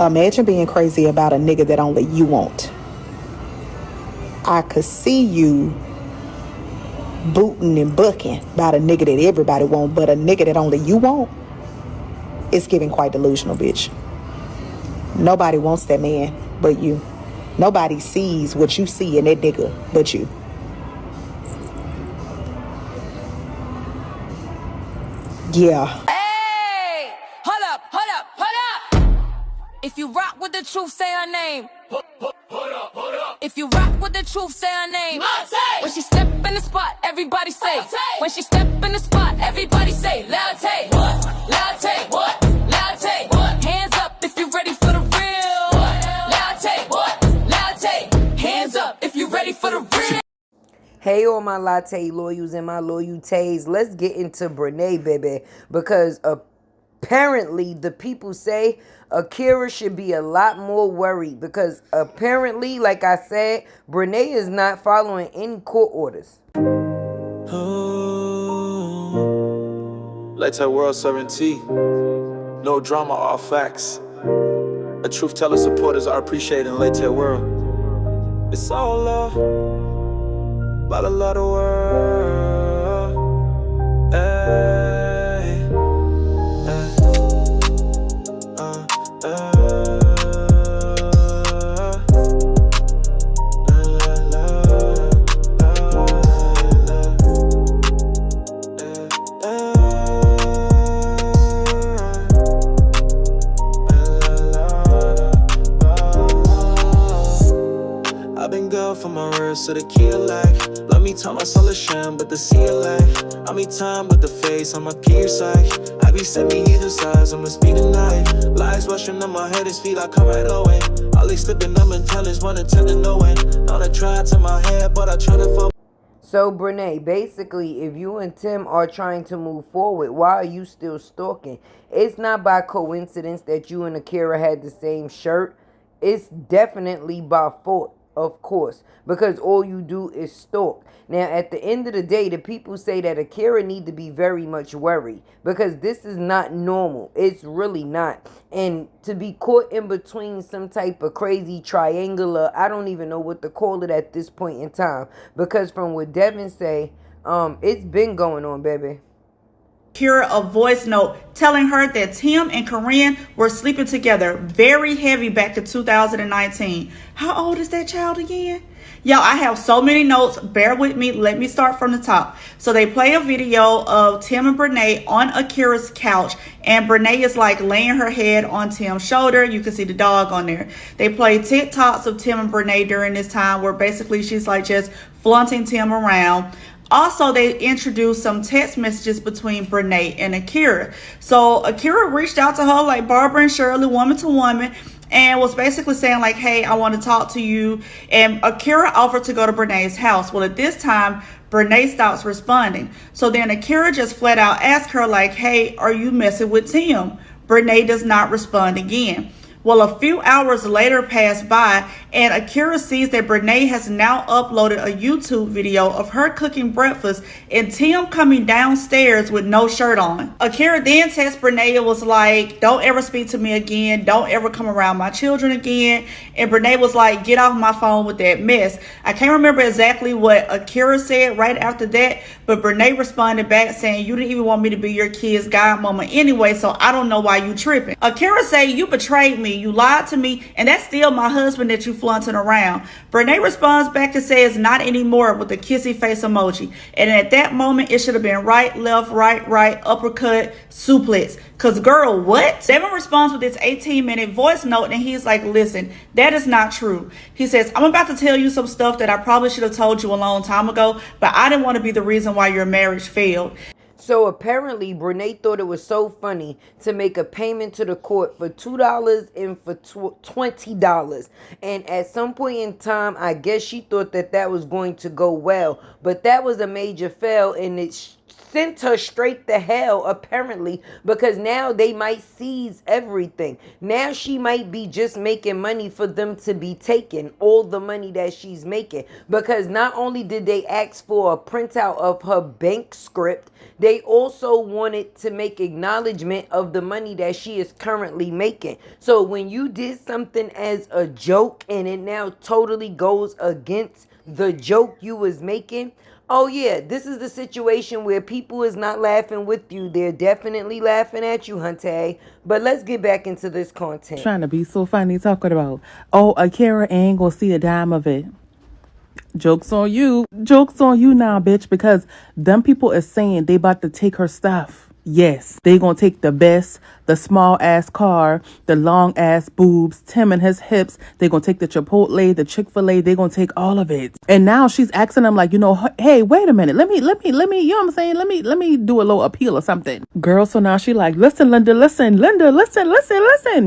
Imagine being crazy about a nigga that only you want. I could see you booting and bucking about a nigga that everybody want, but a nigga that only you want, it's giving quite delusional, bitch. Nobody wants that man but you. Nobody sees what you see in that nigga but you. Yeah. Hey! Hold up, hold up, hold up! If you rock with the truth, say her name. Hold up, hold up. If you rock with the truth, say her name. Latte. When she step in the spot, everybody say. Latte. When she step in the spot, everybody say. Latte. What? Latte. What? Latte. What? Hands up if you ready for the real. What? Latte. What? Latte. Hands up if you ready for the real. Hey, all my latte loyals and my loyalties. Let's get into Brenay, baby. Because apparently the people say Akira should be a lot more worried. Because apparently, like I said, Brenay is not following any court orders. ITSLATEWORLD 17. No drama, all facts. A truth teller supporters are appreciated in ITSLATEWORLD. It's all love. About a lot of world. Ay, ay, I've been good for my words to the key of life. Let me tell my soul a sham, but the sea of life. I mean time with the face, I'm a peer side. I be set me either sides, I'ma speak tonight. Lies rushing on my head, his feet like come right away. All these slipping up and tellers, one attempt to know it. On a try to my head, but I try to fall. So, Brenay, basically, if you and Tim are trying to move forward, why are you still stalking? It's not by coincidence that you and Akira had the same shirt. It's definitely by fault, of course, because all you do is stalk. Now, at the end of the day, the people say that Akira need to be very much worried because this is not normal. It's really not. And to be caught in between some type of crazy triangular, I don't even know what to call it at this point in time, because from what Devon say, it's been going on, baby. Akira a voice note telling her that Tim and Karin were sleeping together very heavy back in 2019. How old is that child again? Y'all, I have so many notes. Bear with me. Let me start from the top. So they play a video of Tim and Brenay on Akira's couch, and Brenay is like laying her head on Tim's shoulder. You can see the dog on there. They play TikToks of Tim and Brenay during this time where basically she's like just flaunting Tim around. Also, they introduced some text messages between Brenay and Akira. So Akira reached out to her like Barbara and Shirley, woman to woman, and was basically saying like, hey, I want to talk to you. And Akira offered to go to Brenay's house. Well, at this time, Brenay stops responding. So then Akira just flat out asked her like, hey, are you messing with Tim? Brenay does not respond again. Well, a few hours later pass by, and Akira sees that Brenay has now uploaded a YouTube video of her cooking breakfast and Tim coming downstairs with no shirt on. Akira then texts Brenay and was like, don't ever speak to me again. Don't ever come around my children again. And Brenay was like, get off my phone with that mess. I can't remember exactly what Akira said right after that, but Brenay responded back saying, you didn't even want me to be your kid's godmama anyway, so I don't know why you tripping. Akira say, you betrayed me. You lied to me, and that's still my husband that you flaunting around. Brenay responds back to say it's not anymore with the kissy face emoji. And at that moment, it should have been right, left, right, uppercut, suplex. Cause girl, what? Devon responds with this 18-minute voice note, and he's like, listen, that is not true. He says, I'm about to tell you some stuff that I probably should have told you a long time ago, but I didn't want to be the reason why your marriage failed. So apparently, Brenay thought it was so funny to make a payment to the court for $2 and for $20. And at some point in time, I guess she thought that that was going to go well. But that was a major fail, and it sent her straight to hell, apparently, because now they might seize everything. Now she might be just making money for them to be taking all the money that she's making, because not only did they ask for a printout of her bank script, they also wanted to make acknowledgement of the money that she is currently making. So when you did something as a joke and it now totally goes against the joke you was making, oh yeah, this is the situation where people is not laughing with you. They're definitely laughing at you, Hunter. But let's get back into this content. Trying to be so funny talking about, oh, Akira ain't gonna see a dime of it. Joke's on you. Joke's on you now, bitch, because them people is saying they about to take her stuff. Yes, they gonna take the best, the small ass car, the long ass boobs, Tim and his hips. They gonna take the Chipotle, the Chick-fil-A. They gonna take all of it. And now she's asking them like, hey, wait a minute. Let me, you know what I'm saying? Let me do a little appeal or something. Girl, so now she like, listen, Linda, listen.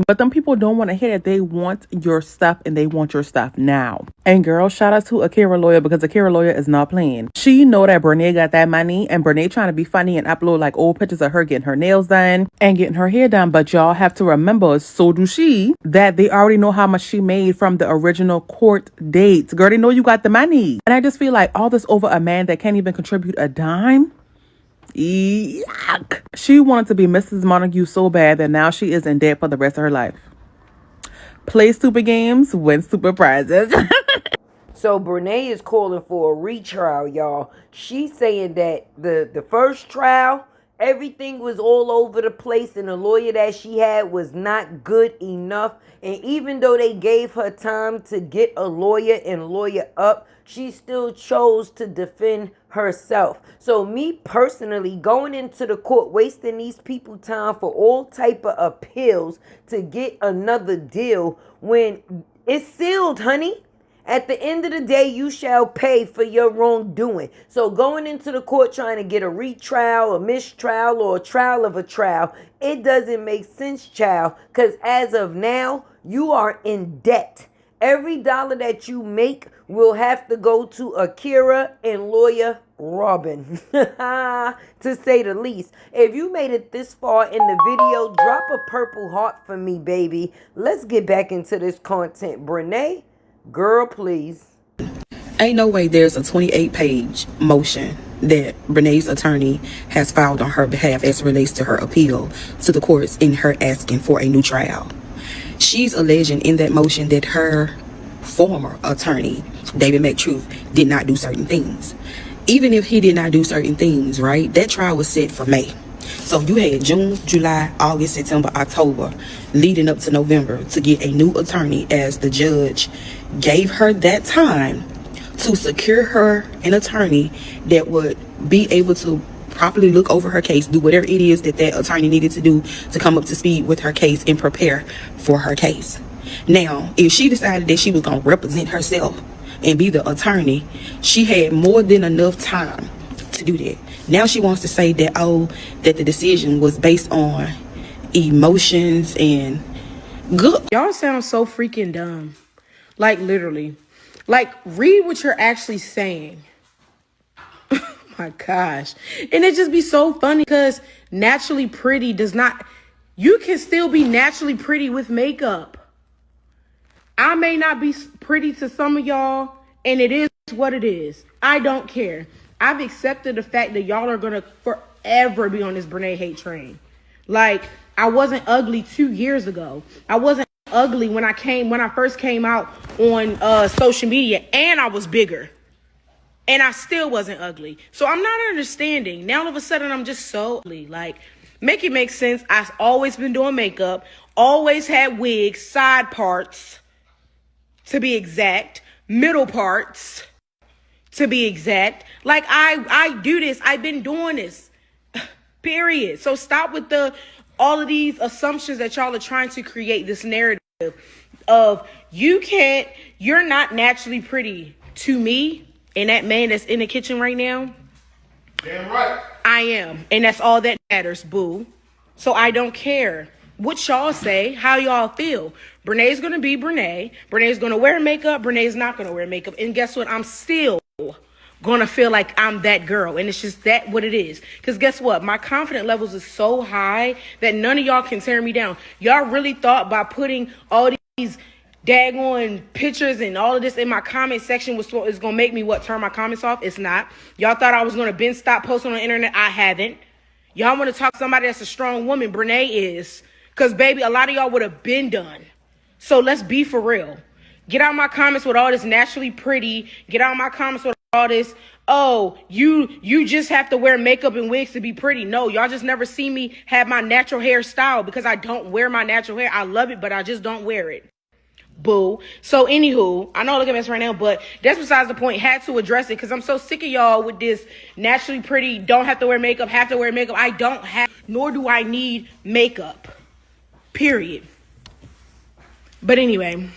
But them people don't want to hear that. They want your stuff and they want your stuff now. And girl, shout out to Akira lawyer, because Akira lawyer is not playing. She know that Brenay got that money, and Brenay trying to be funny and upload like old pictures of her getting her nails done and getting her hair done. But y'all have to remember, so do she, that they already know how much she made from the original court dates. Girl, they know you got the money. And I just feel like all this over a man that can't even contribute a dime. Yuck. She wanted to be Mrs. Montague so bad that now she is in debt for the rest of her life. Play stupid games, win stupid prizes. So Brenay is calling for a retrial, y'all. She's saying that the first trial, everything was all over the place and the lawyer that she had was not good enough. And even though they gave her time to get a lawyer and lawyer up, she still chose to defend herself. So me personally, going into the court, wasting these people time for all type of appeals to get another deal when it's sealed, honey. At the end of the day, you shall pay for your wrongdoing. So going into the court trying to get a retrial, a mistrial, or a trial of a trial, it doesn't make sense, child. Because as of now, you are in debt. Every dollar that you make will have to go to Akira and lawyer Robin, to say the least. If you made it this far in the video, drop a purple heart for me, baby. Let's get back into this content. Brenay, girl, please. Ain't no way there's a 28-page motion that Brenay's attorney has filed on her behalf as it relates to her appeal to the courts in her asking for a new trial. She's alleging in that motion that her former attorney, David McTruth, did not do certain things. Even if he did not do certain things, right, that trial was set for May. So you had June, July, August, September, October, leading up to November to get a new attorney, as the judge gave her that time to secure her an attorney that would be able to properly look over her case, do whatever it is that that attorney needed to do to come up to speed with her case and prepare for her case. Now, if she decided that she was going to represent herself and be the attorney, she had more than enough time to do that. Now she wants to say that, oh, that the decision was based on emotions and good. Y'all sound so freaking dumb. Like, literally. Like, read what you're actually saying. Oh my gosh. And it just be so funny because naturally pretty does not... You can still be naturally pretty with makeup. I may not be pretty to some of y'all, and it is what it is. I don't care. I've accepted the fact that y'all are going to forever be on this Brenay hate train. Like, I wasn't ugly 2 years ago. I wasn't ugly when I first came out on social media, and I was bigger. And I still wasn't ugly. So I'm not understanding. Now all of a sudden I'm just so ugly. Like, make it make sense. I've always been doing makeup, always had wigs, side parts, to be exact, middle parts, to be exact. Like, I do this. I've been doing this, period. So stop with all of these assumptions that y'all are trying to create this narrative of you're not naturally pretty to me and that man that's in the kitchen right now. Damn right. I am. And that's all that matters, boo. So I don't care what y'all say, how y'all feel. Brenay's going to be Brenay. Brenay's going to wear makeup. Brenay's not going to wear makeup. And guess what? I'm still gonna feel like I'm that girl. And it's just that what it is. Because guess what? My confidence levels is so high that none of y'all can tear me down. Y'all really thought by putting all these daggone pictures and all of this in my comment section is gonna make me turn my comments off? It's not. Y'all thought I was gonna stop posting on the internet. I haven't. Y'all want to talk to somebody that's a strong woman. Brenay is. Because, baby, a lot of y'all would have been done. So let's be for real. Get out my comments with all this naturally pretty. Get out my comments with all this, oh, you just have to wear makeup and wigs to be pretty. No, y'all just never see me have my natural hairstyle because I don't wear my natural hair. I love it, but I just don't wear it. Boo. So anywho, I know I look at this right now, but that's besides the point. Had to address it because I'm so sick of y'all with this naturally pretty, don't have to wear makeup, have to wear makeup. I don't have, nor do I need makeup. Period. But anyway,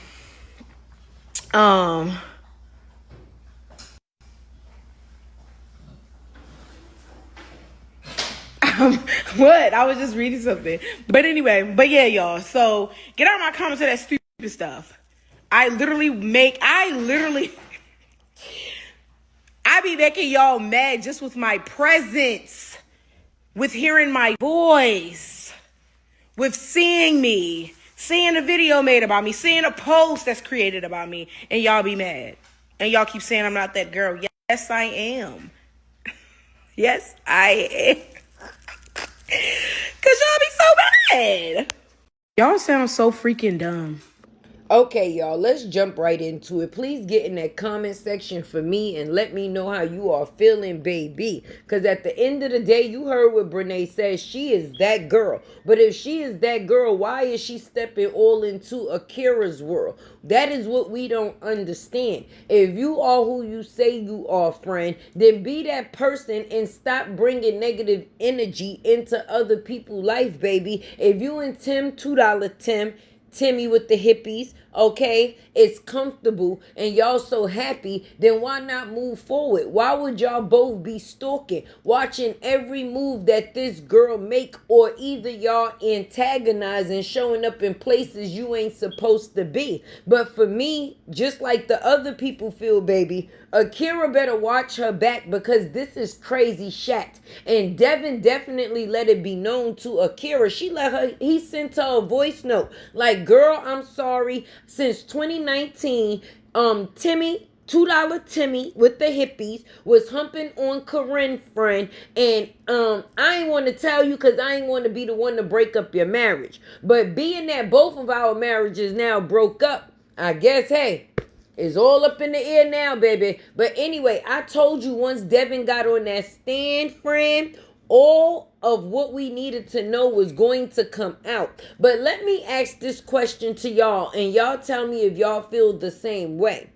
what? I was just reading something. But anyway, but yeah, y'all. So get out of my comments of that stupid stuff. I be making y'all mad just with my presence, with hearing my voice, with seeing me, seeing a video made about me, seeing a post that's created about me, and y'all be mad. And y'all keep saying I'm not that girl. Yes, I am. Yes, I am. Cause y'all be so mad. Y'all sound so freaking dumb. Okay, y'all, let's jump right into it. Please get in that comment section for me and let me know how you are feeling, baby. Because at the end of the day, you heard what Brenay says. She is that girl. But if she is that girl, why is she stepping all into Akira's world? That is what we don't understand. If you are who you say you are, friend, then be that person and stop bringing negative energy into other people's life, baby. If you and $2 Timmy with the hippies, okay, it's comfortable and y'all so happy, then why not move forward? Why would y'all both be stalking, watching every move that this girl make, or either y'all antagonizing, showing up in places you ain't supposed to be? But for me, just like the other people feel, baby, Akira better watch her back because this is crazy shat. And Devon definitely let it be known to Akira. He sent her a voice note like, girl, I'm sorry. Since 2019, Timmy, $2 Timmy with the hippies was humping on Karin, friend. And I ain't want to tell you because I ain't want to be the one to break up your marriage. But being that both of our marriages now broke up, I guess, hey, it's all up in the air now, baby. But anyway, I told you once Devon got on that stand, friend, all of what we needed to know was going to come out. But let me ask this question to y'all, and y'all tell me if y'all feel the same way.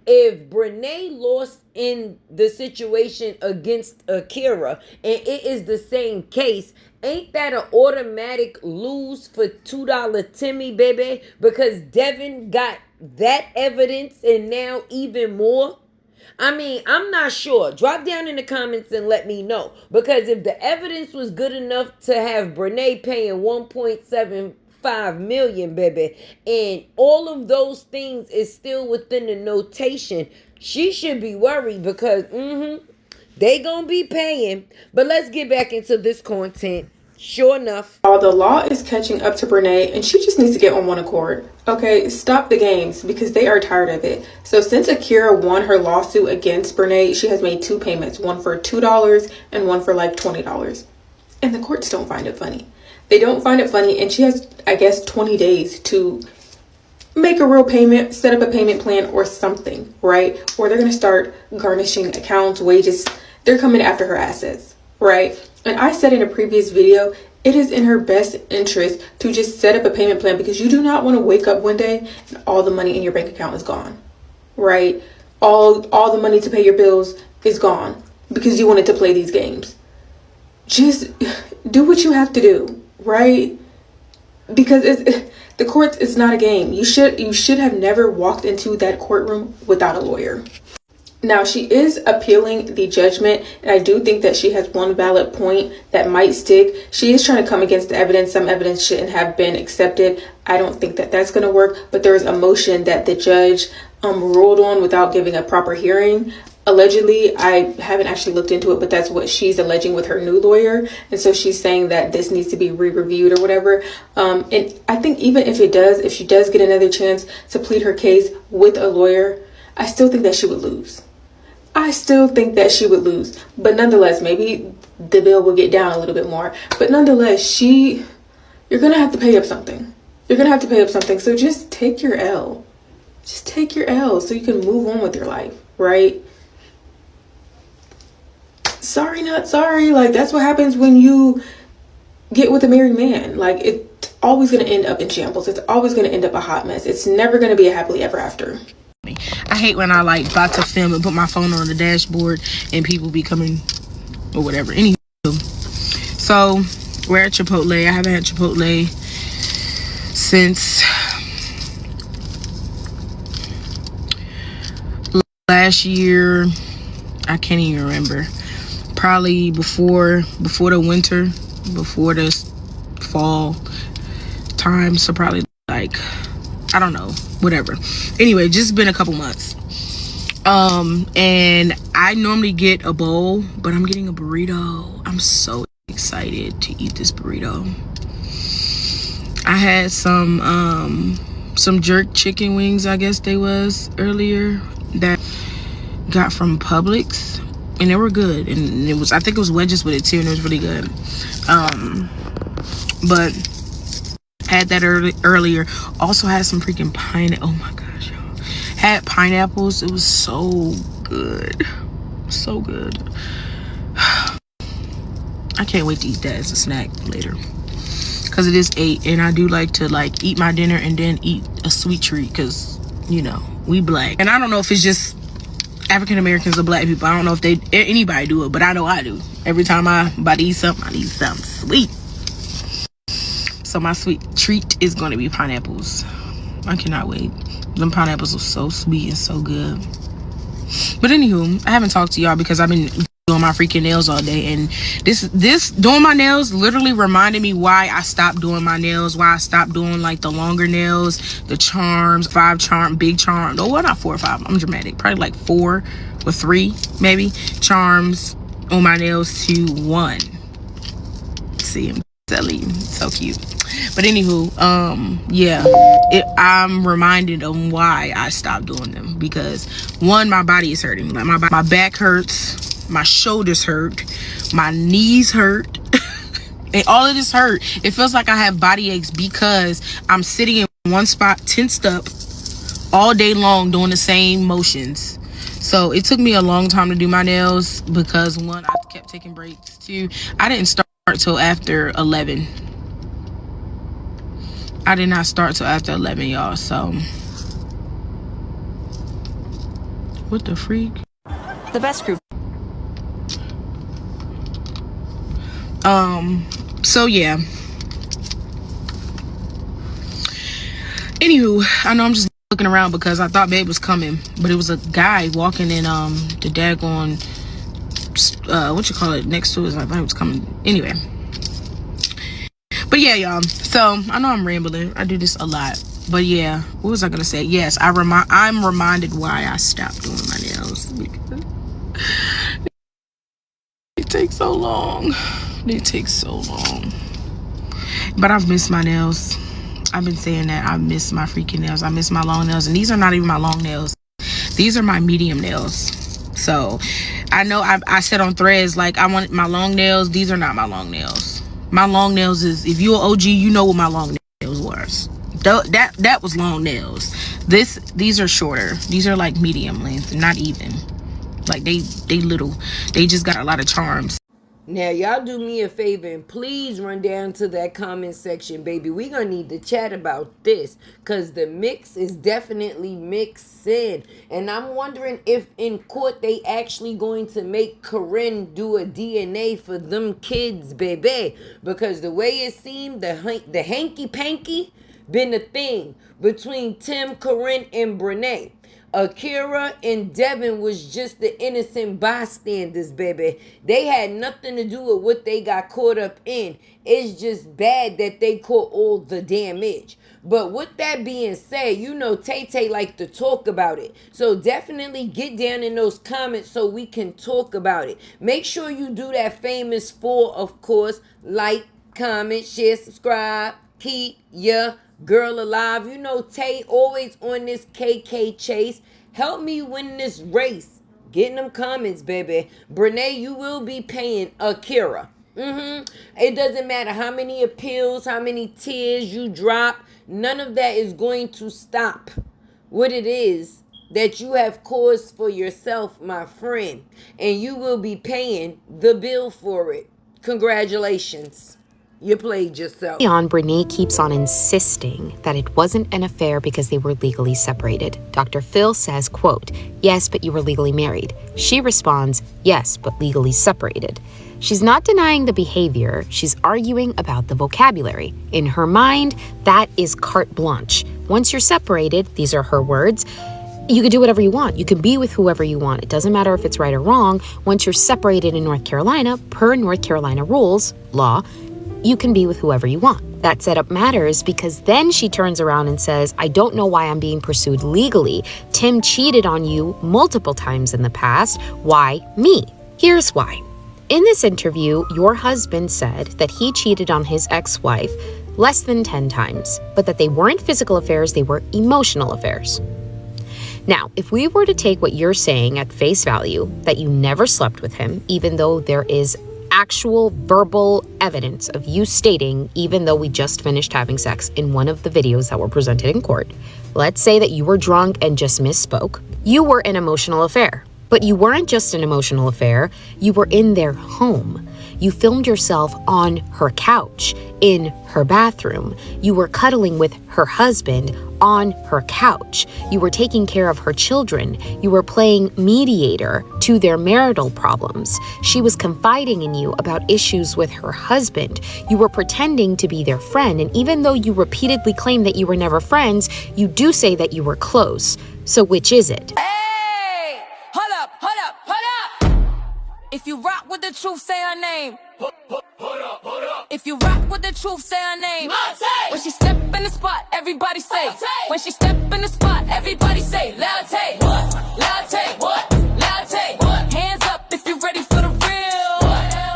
If Brenay lost in the situation against Akira, and it is the same case, ain't that an automatic lose for $2 Timmy, baby? Because Devon got that evidence and now even more. I mean, I'm not sure. Drop down in the comments and let me know. Because if the evidence was good enough to have Brenay paying $1.75 million, baby, and all of those things is still within the notation, she should be worried because they gonna be paying. But let's get back into this content. Sure enough, the law is catching up to Brenay and she just needs to get on one accord. Okay, stop the games because they are tired of it. So since Akira won her lawsuit against Brenay, she has made 2 payments, one for $2 and one for like $20. And the courts don't find it funny. They don't find it funny, and she has, I guess, 20 days to make a real payment, set up a payment plan or something, right? Or they're going to start garnishing accounts, wages. They're coming after her assets, right? And I said in a previous video, it is in her best interest to just set up a payment plan because you do not want to wake up one day and all the money in your bank account is gone, right? All the money to pay your bills is gone because you wanted to play these games. Just do what you have to do, right? Because the courts is not a game. You should have never walked into that courtroom without a lawyer. Now, she is appealing the judgment, and I do think that she has one valid point that might stick. She is trying to come against the evidence. Some evidence shouldn't have been accepted. I don't think that that's going to work, but there is a motion that the judge ruled on without giving a proper hearing allegedly, I haven't actually looked into it, but that's what she's alleging with her new lawyer. And so she's saying that this needs to be re-reviewed or whatever. And I think even if she does get another chance to plead her case with a lawyer, I still think that she would lose. But nonetheless, maybe the bill will get down a little bit more. But nonetheless, you're going to have to pay up something. So just take your L. So you can move on with your life, right? Sorry, not sorry. Like, that's what happens when you get with a married man. Like, it's always going to end up in shambles. It's always going to end up a hot mess. It's never going to be a happily ever after. I hate when I like about to film and put my phone on the dashboard and people be coming or whatever. Anywho, so we're at Chipotle. I haven't had Chipotle since last year. I can't even remember. Probably before the winter, before the fall time. So probably like, I don't know, whatever. Anyway, just been a couple months. And I normally get a bowl, but I'm getting a burrito. I'm so excited to eat this burrito. I had some jerk chicken wings, I guess they was earlier, that got from Publix, and they were good. And I think it was wedges with it too, and it was really good. But had that earlier. Also had some freaking pineapple. Oh my gosh, y'all. Had pineapples. It was so good. So good. I can't wait to eat that as a snack later. Because it is 8, and I do like to like eat my dinner and then eat a sweet treat, because, you know, we black. And I don't know if it's just African Americans or black people. I don't know if anybody do it, but I know I do. Every time I about to eat something, I need something sweet. So my sweet treat is going to be pineapples. I cannot wait. Them pineapples are so sweet and so good. But anywho, I haven't talked to y'all because I've been doing my freaking nails all day, and this doing my nails literally reminded me why I stopped doing my nails, why I stopped doing like the longer nails, the charms, 5 charm, big charm. Oh, well, not 4 or 5. I'm dramatic. Probably like 4 or 3 maybe charms on my nails to 1. See, I'm silly, so cute. But anywho, yeah, I'm reminded of why I stopped doing them, because 1, my body is hurting. Like my back hurts, my shoulders hurt, my knees hurt, and all of this hurt. It feels like I have body aches because I'm sitting in one spot, tensed up all day long doing the same motions. So it took me a long time to do my nails because 1, I kept taking breaks. 2, I didn't start till after 11. I did not start till after 11, y'all. So what the freak? The best group. So yeah. Anywho, I know I'm just looking around because I thought Babe was coming, but it was a guy walking in the daggone what you call it next to us. I thought he was coming. Anyway. But yeah, y'all. So I know I'm rambling. I do this a lot. But yeah, what was I gonna say? Yes, I'm reminded why I stopped doing my nails, because it takes so long. It takes so long. But I've missed my nails. I've been saying that. I miss my freaking nails. I miss my long nails. And these are not even my long nails. These are my medium nails. So I know I said on threads, like, I want my long nails. These are not my long nails. My long nails is, if you're an OG, you know what my long nails was. That was long nails. These are shorter. These are like medium length, not even. Like they little. They just got a lot of charms. Now, y'all do me a favor and please run down to that comment section, baby. We gonna need to chat about this, because the mix is definitely mixing. And I'm wondering if in court they actually going to make Karin do a DNA for them kids, baby. Because the way it seemed, the hanky-panky been a thing between Tim, Karin, and Brenay. Akira and Devon was just the innocent bystanders, baby. They had nothing to do with what they got caught up in. It's just bad that they caught all the damage. But with that being said, you know Tay like to talk about it. So definitely get down in those comments so we can talk about it. Make sure you do that famous 4, of course. Like, comment, share, subscribe. Keep your girl alive. You know Tay always on this KK chase. Help me win this race. Get in them comments, baby. Brenay, you will be paying Akira. It doesn't matter how many appeals, how many tears you drop. None of that is going to stop what it is that you have caused for yourself, my friend. And you will be paying the bill for it. Congratulations. You played yourself. Brenay keeps on insisting that it wasn't an affair because they were legally separated. Dr. Phil says, quote, "Yes, but you were legally married." She responds, "Yes, but legally separated." She's not denying the behavior, she's arguing about the vocabulary. In her mind, that is carte blanche. Once you're separated, these are her words, you can do whatever you want. You can be with whoever you want. It doesn't matter if it's right or wrong. Once you're separated in North Carolina, per North Carolina rules, law, you can be with whoever you want. That setup matters because then she turns around and says, "I don't know why I'm being pursued legally. Tim cheated on you multiple times in the past. Why me?" Here's why. In this interview, your husband said that he cheated on his ex-wife less than 10 times, but that they weren't physical affairs, they were emotional affairs. Now, if we were to take what you're saying at face value, that you never slept with him, even though there is actual verbal evidence of you stating, even though we just finished having sex in one of the videos that were presented in court, let's say that you were drunk and just misspoke, you were an emotional affair. But you weren't just an emotional affair, you were in their home. You filmed yourself on her couch, in her bathroom. You were cuddling with her husband on her couch. You were taking care of her children. You were playing mediator to their marital problems. She was confiding in you about issues with her husband. You were pretending to be their friend, and even though you repeatedly claim that you were never friends, you do say that you were close. So which is it? If you rock with the truth, say her name. If you rock with the truth, say her name. When she step in the spot, everybody say. When she step in the spot, everybody say. Latte, what? Latte, what? Latte, what? Hands up if you ready for the real.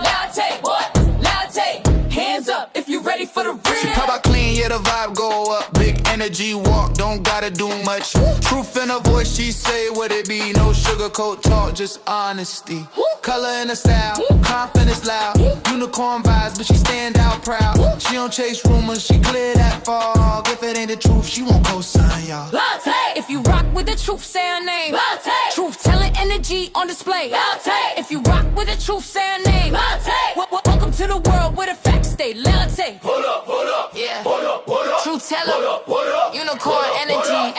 Latte, what? Latte, hands up if you ready for the real. She pop out clean, yeah, the vibe go up. Big energy walk, don't gotta do much. Truth in her voice, she say what it be. No sugarcoat talk, just honesty. Color in her style, confidence loud. Unicorn vibes, but she stand out proud. She don't chase rumors, she clear that fog. If it ain't the truth, she won't co-sign y'all. Latte. If you rock with the truth, say her name. Latte. Truth telling energy on display. Latte. If you rock with the truth, say her name. Latte. Welcome to the world where the facts stay. Latte. Hold up, yeah. hold up. Truth teller, unicorn energy.